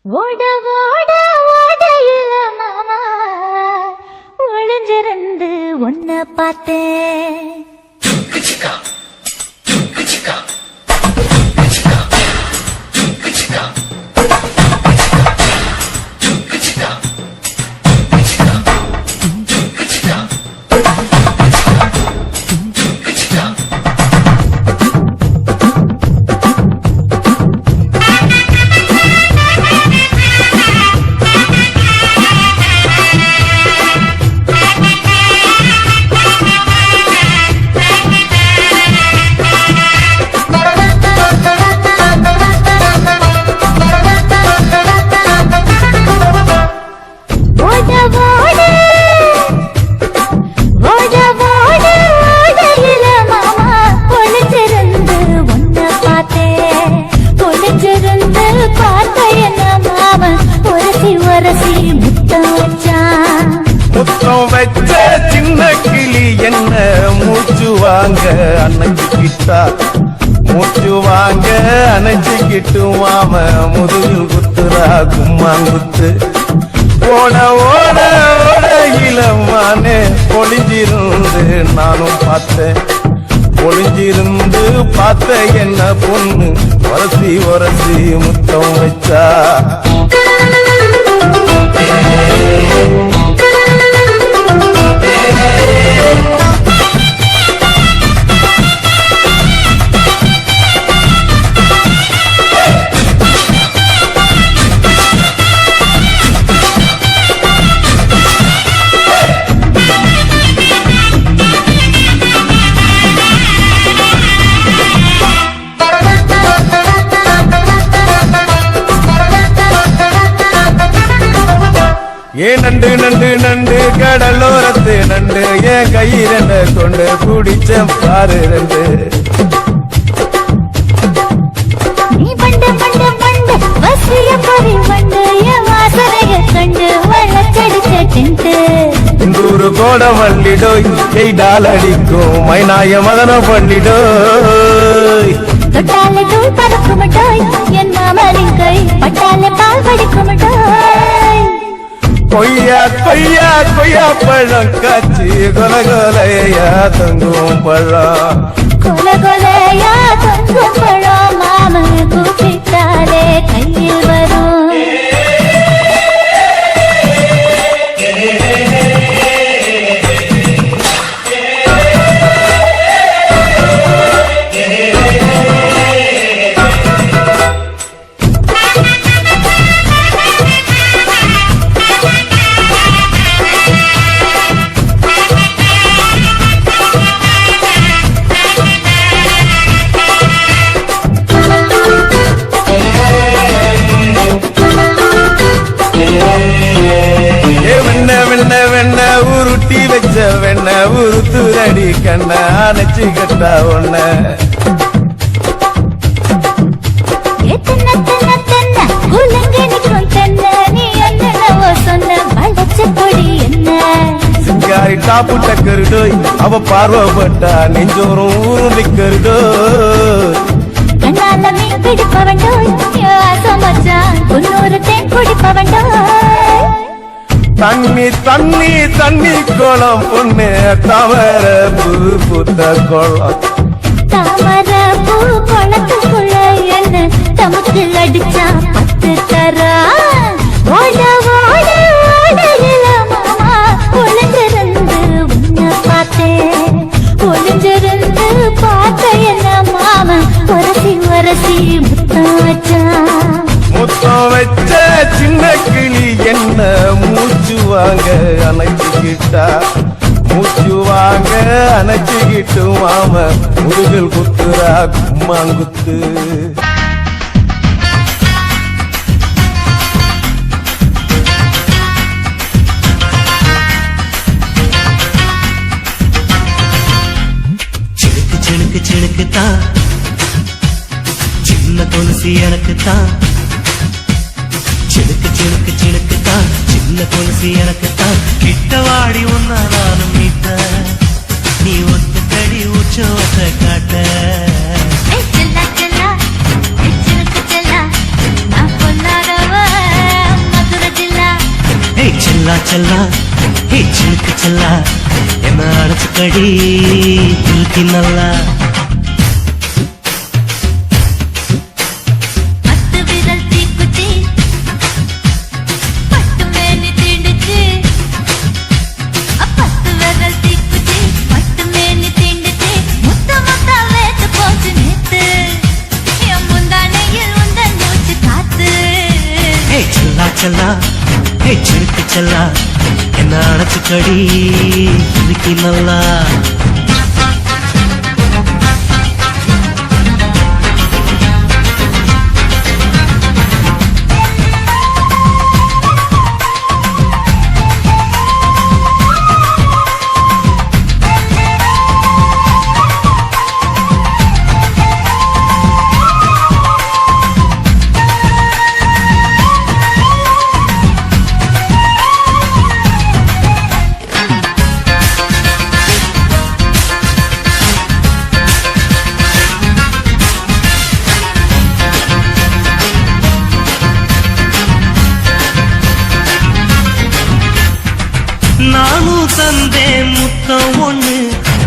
ஓட ஓட ஓடையில மாமா ஒளிஞ்சிருந்து உன்னை பார்த்தேன். முத்தம் வச்ச சின்ன கிளி என்ன மூச்சு வாங்க அணைச்சிக்கிட்டா மூச்சு வாங்க அணைச்சிக்கிட்டு மாம முதுகில் குத்துரா கும்மாங்குத்து ஓட ஓட ஓட இளமானே ஒளிஞ்சிருந்து நானும் பார்த்தேன். ஒளிஞ்சிருந்து பார்த்த என்ன பொண்ணு உரசி உரசி முத்தம் வச்சா. ஏ நண்டு நண்டு நண்டு கடலோரத்து நண்டு என் கையிரண்ட கொண்டு குடிச்ச பாரு ரெண்டு. நீ பண்ட பண்ட பண்ட வசிய பறி பண்ட என் வாசனைய கண்டு வளச்சடிச்ச டென்ட். இந்தூரு கோட வள்ளிடோய் எய்டால் அடிக்கும் மைனாய மதன பள்ளிடோய். தொட்டாலே தூள் பறக்குமட்டோய் என் மாமனின் கை பட்டாலே பால் படிக்குமட்டோய். கொய்யா கொய்யா கொய்யா பழம் காட்சி கொல கொலையா தங்கும் பழம். கொல கொலையா தங்கும் பழம் மாமன் கூப்பிட்டாலே கையில் வரும். உருட்டி வச்ச வெண்ண உருத்துரடி கண்ண அணைச்சு கட்டா ஒண்ண. சிங்காரி டாப்பு டக்கருடோய் அவ பார்வப்பட்டா நெஞ்சோறும் ஊரும் நிக்கருடோய். கண்ணால மீன் பிடிப்பவண்டோய் ஆசமச்சான் பொன்னூறு தேன் குடிப்பவண்டோய். தண்ணி தண்ணி தண்ணி கோலம் பொண்ணு தாமர பூ பூத்த கோலம். தாமர பூ குளத்துக்குள்ள என்ன தமக்கு அடிச்சா பத்து தரா. ஓட ஓட ஓடையில மாமா ஒளிஞ்சிருந்து உன்னை பார்த்தேன். ஒளிஞ்சிருந்து பார்த்த என்ன மாமா உரசி உரசி முத்தம் வச்சான். முத்தம் வச்ச சின்ன கிளி என்ன மூச்சு வாங்க அணைச்சிக்கிட்டா மூச்சு வாங்க அணைச்சிக்கிட்டு மாம முதுகில் குத்துரா கும்மாங்குத்து. சிலுக்கு சிலுக்கு சிலுக்குத்தான் சின்ன கொலுசி எனக்குத்தான். சிலுக்கு சிலுக்கு சிலுக்குத்தான் சின்ன கொலுசி எனக்குத்தான். கிட்ட வாடி ஒன்னா நானும் மீட்ட நீ ஒத்த கடி உச்சவத்தை காட்ட. செல்ல செல்ல சிலுக்கு செல்ல நான் பொல்லாதவ செல்லா செல்லா ஹே சிலுக்கு செல்லா என்ன அடைச்சு கடி இழுக்கி நல்லா பத்து விரல் தீக்குச்சி பட்டு மேனி தீண்டுச்சு பத்து விரல் தீக்குச்சி பட்டு மேனி தீண்டுச்சு முத்த முத்த வேத்து போச்சு நேத்து என் முந்தானையில் உந்தன் மூச்சு காத்து ஹே செல்லா செல்லா ஹே சிலுக்கு செல்லா என்ன அடைச்சு கடி இழுக்கி நல்லா நானும் தந்தேன் முத்தம் ஒண்ணு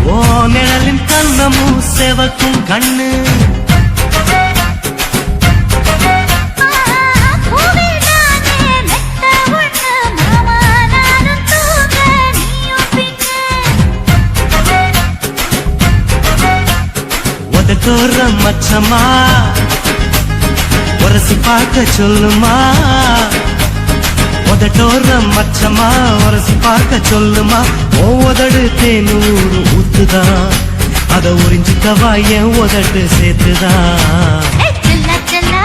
ஓ நிழலின் கண்ணமும் செவக்கும் கண்ணு பூவே நானே மெத்த ஒண்ணு மாமா நானும் தூங்க நீயும் பின்ன உதட்டோர மச்சமா உரசி பார்க்க சொல்லுமா உதட்டோர மச்சமா உரசி பார்க்க சொல்லுமா உதடு தேனூறு ஊத்துதான் அத உறிஞ்சிக்கவா என் உதட்டு சேர்த்துதான் செல்லா செல்லா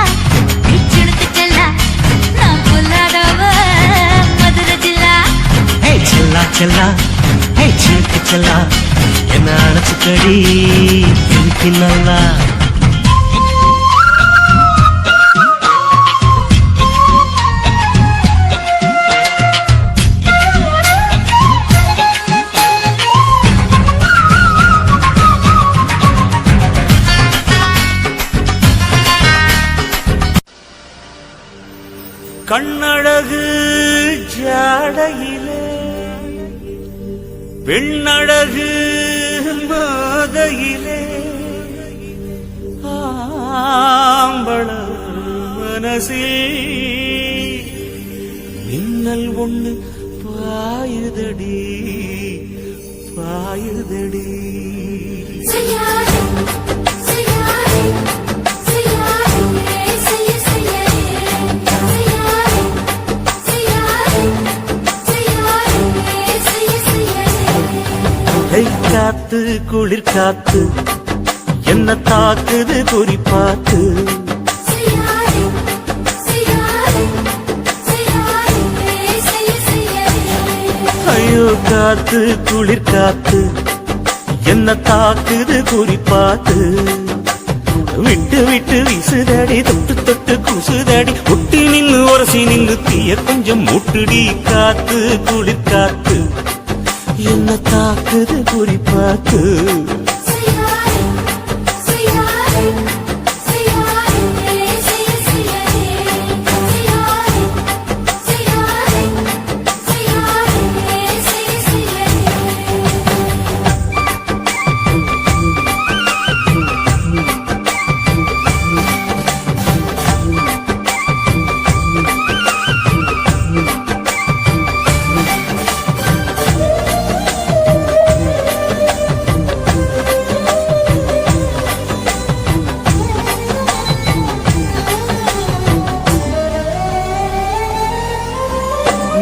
பிச்சுடுத்து செல்லா நான் பொல்லாதவ மதுரை ஜில்லா ஹே செல்லா செல்லா ஹே சிலுக்கு செல்லா என்ன அடைச்சு கடி இழுக்கி நல்லா கண்ணழகு ஜாடையிலே பெண்ணழகு மாதையிலே ஆம்பள மனசில் மின்னல் ஒண்ணு பாயுதடி பாயுதடி செய்யாதே செய்யாதே செய்யாதே செய்ய செய்யாதே கை காத்து குளிர் காத்து என்ன தாக்குது குறி பார்த்து ஐயோ காத்து குளிர் காத்து என்ன தாக்குது குறி பார்த்து விட்டு விட்டு வீசுதடி தொட்டு தொட்டு குசுதடி ஒட்டி நின்னு உரசி நின்னு தீய கொஞ்சம் முட்டுடி காத்து குளிர் காத்து என்ன தாக்குது குறி பார்த்து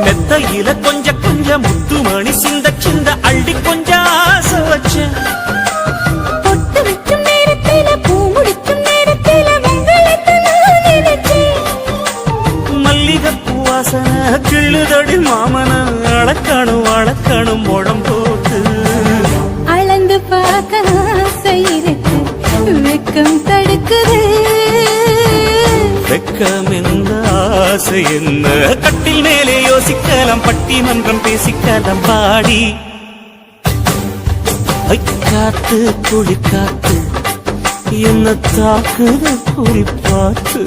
மெத்தையில கொஞ்ச கொஞ்ச முத்துமணி சிந்த சிந்த அள்ளி கொஞ்ச ஆசை வச்சேன் பொட்டு வைக்கும் நேரத்தில பூ முடிக்கும் நேரத்தில மங்களத்தை நான் நினைச்சேன் மல்லிகைப்பூ வாசனை கிள்ளுதடி மாமன அளக்கணும் அளக்கணும் முடம் போட்டு அளந்து பார்க்க ஆசை இருக்கு வெக்கம் தடுக்குது வெக்கம் என்ன ஆசை என்ன கட்டில் மேலே யோசிக்கலாம் பட்டிமன்றம் பேசிக்கலாம் பாடி காத்து குழி காத்து என்ன தாக்குது குறி பார்த்து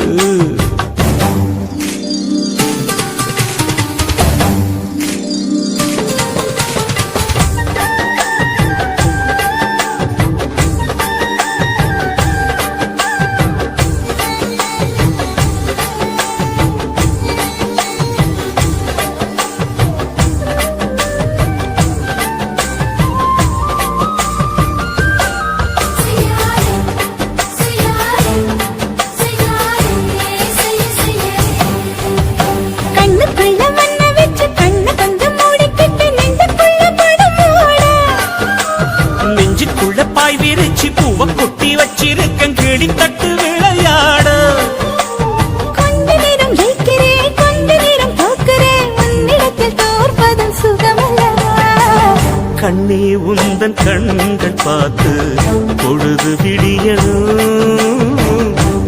உந்தன் கண்கள் பார்த்து பொழுது விடியணும்.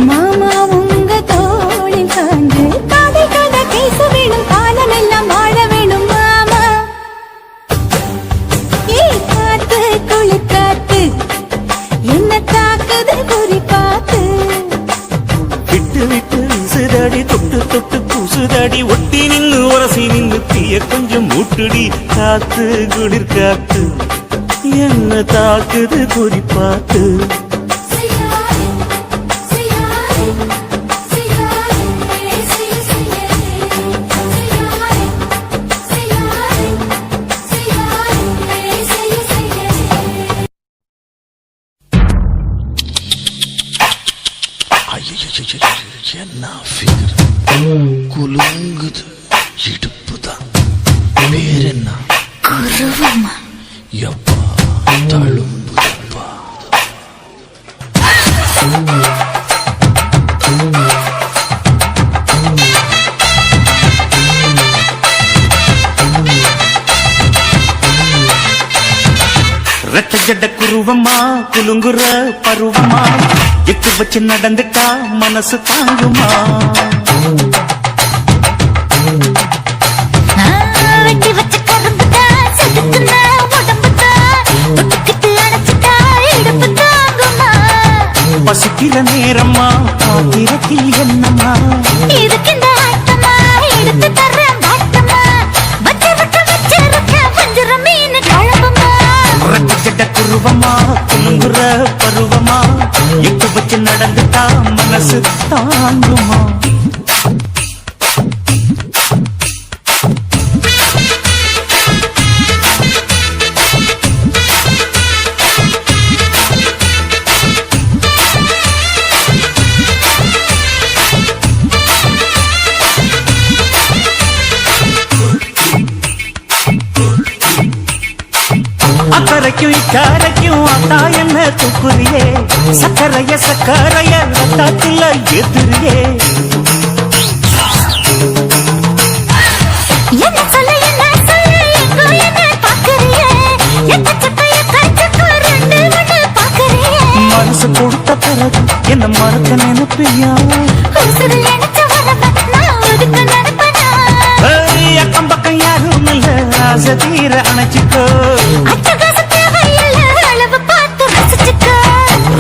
மாமா உங்க தோளில் சாய்ந்து காதை கதை பேச வேணும், காலமெல்லாம் வாழ வேணும் மாமா. ஏய் காத்து குளிர் காத்து என்ன தாக்குது குறி பார்த்து. விட்டு விட்டு விசுதடி தொட்டு தொட்டு குசுதடி ஒட்டி நின்னு உரசி நின்னு தீய கொஞ்சம் மூட்டுடி. காத்து குளிர் காத்து என்ன தாக்குது குறி பார்த்து. என்ன ஃபிகர் குலுங்குது இடுப்புதான் பேர் என்ன குருவமா எப்பா தழும்புப்பா ரெட்ட ஜட குருவமா குலுங்குற பருவமா எட்டு வச்சு நடந்துட்டா மனசு தாங்குமா. வெட்டி வச்ச கரும்புதா செதுக்குன உடம்புதா தொட்டுக்கிட்டு அணைச்சிட்டா இடுப்பு தாங்குமா. பசிக்கிற நேரமா பாத்திரத்தில் என்னம்மா இதுக்கு இந்த ஆட்டமா எடுத்து தர்றேன் பாட்டமா. வச்சு விட்டு வச்சிருக்க வஞ்சிர மீன் குழம்புமா. ரெட்ட ஜட குருவமா குலுங்குற பருவமா எட்டு வச்சு நடந்துட்டா மனசு தாங்குமா. அக்கறைக்கும் இக்கரைக்கும் அத்தா என்ன தூக்குறியே. சக்கரைய சக்கரைய ரத்தாத்துல எதிரியே. என்ன சொல்ல எங்கோ என்ன பாக்குறியே. எட்ட சக்கைய கச்சக்கு ரெண்டு ஒண்ணு பாக்குறியே. மனசு கொடுத்த பிறகு என்ன மறக்க நினைப்பியா. உசுறு நினைச்ச வரவ நான் ஒதுக்க நினைப்பனா. அக்கம் பக்கம் யாரும் இல்ல ஆசை தீர அணைச்சிக்கோ. அட்டகாச தேவையில்ல அளவு பார்த்து ரசிச்சுக்கோ.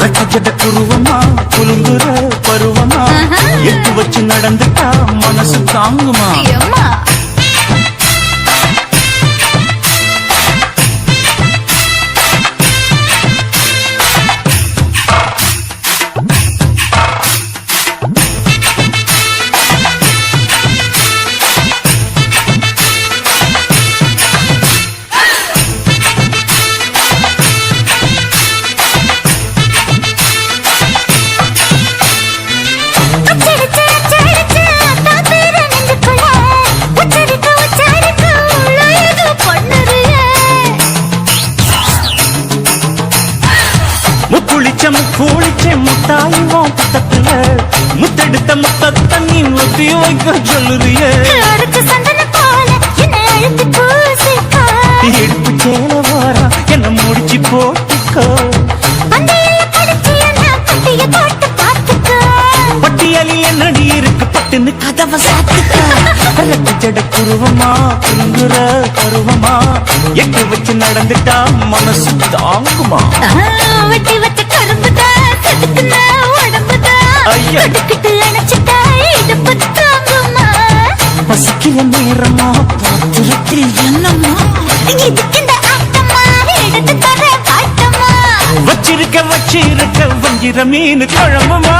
ரெட்ட ஜட குருவமா குலுங்குற பருவமா எட்டு வச்சு நடந்துட்டா மனசு தாங்குமா. அம்மா கூலிச்ச முத்தாயுமோ புத்தத்துல முத்தெடுத்த முத்தத்தை நீ ஊத்தி வைக்க சொல்லுறியே. அரைச்ச சந்தன போல என்னை அழுத்தி பூசிக்கோ. எடுப்பு சேல வாரா என்ன முடிச்சு போட்டுக்கோ. பந்தையில படிச்சு என்ன பட்டிய போட்டு பார்த்துக்கோ. பட்டியலில் என்னடி இருக்கு பட்டுன்னு கதவை சாத்துக்கோ. ரெட்ட ஜட குருவமா குலுங்குற பருவமா எட்டு வச்சு நடந்துட்டா மனசு தாங்குமா. வெட்டி வச்ச கரும்புதா செதுக்குன உடம்புதா ஐயா. தொட்டுக்கிட்டு அணைச்சிட்டா இடுப்பு தாங்குமா. பசிக்கிற நேரமா பாத்திரத்தில் என்னம்மா இதுக்கு இந்த ஆட்டமா எடுத்து தர பாட்டமா. வச்சிருக்க வச்சிருக்க வஞ்சிர மீன் குழம்புமா.